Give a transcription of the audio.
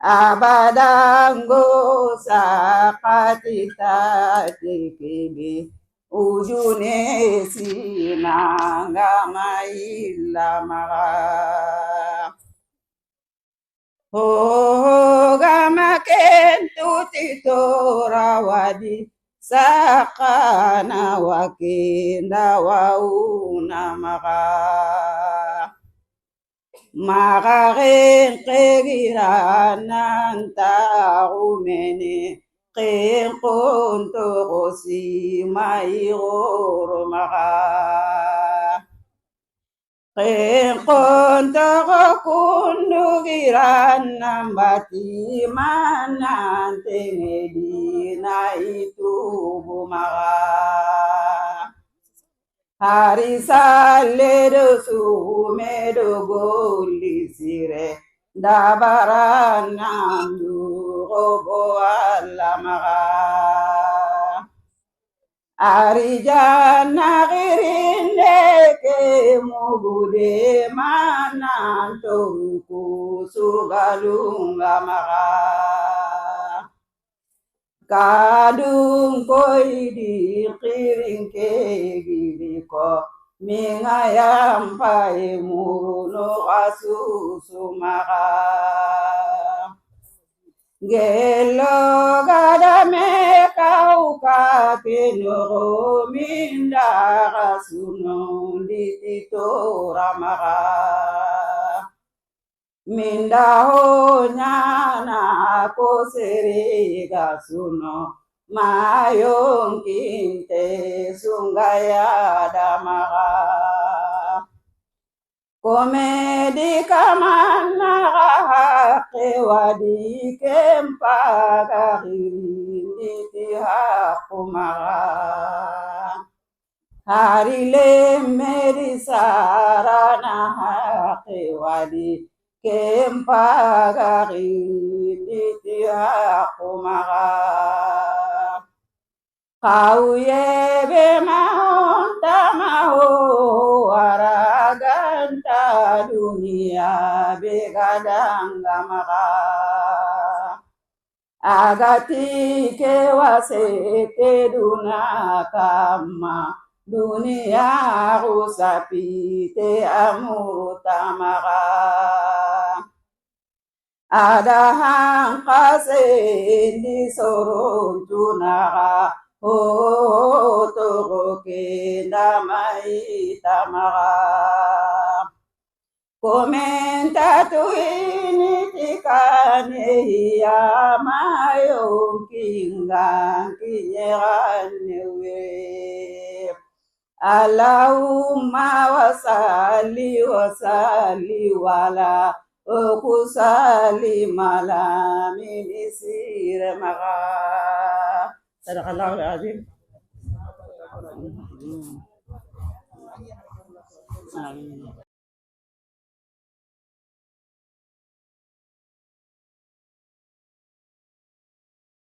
Abadango sakatita tikibi ujune sinanga maila mara. Gama kentu titora wadi sakana wakinda wauna mara. Makarin kegiranan taumene kenkonto kosi maigoro maka kenkonto kundugiran nambati manante ngedina itu bumaka hari saledo sumedo golisire dabaran nandu robo alamaka hari jana girinde ke mugude manantoku sugalunga maka kadung koi di kiring ke gili ko mingayam pai muruno asu sumaka gelo gada me kau ka pinoro minda kasuno di tito ramaka Mindaho nyana ko seriga suno mayong kinte sunggaya damaka komedi kamana kewadi kempaga hindi tihakumaka harile meri sarana kewadi kempagari ditihakumaka kauye bemahonta maho araganta dunia begadanggamaka agati kewasete dunakama dunia usapite amutamaka ada hangkase di sorong tunaka toko kendamai tamaka komenta tu ini tikane ya mayong kinggang kinyeranwe Allahumma wasali wasali wala kusali mala minisir maka sadaqallahu alazim. Amin.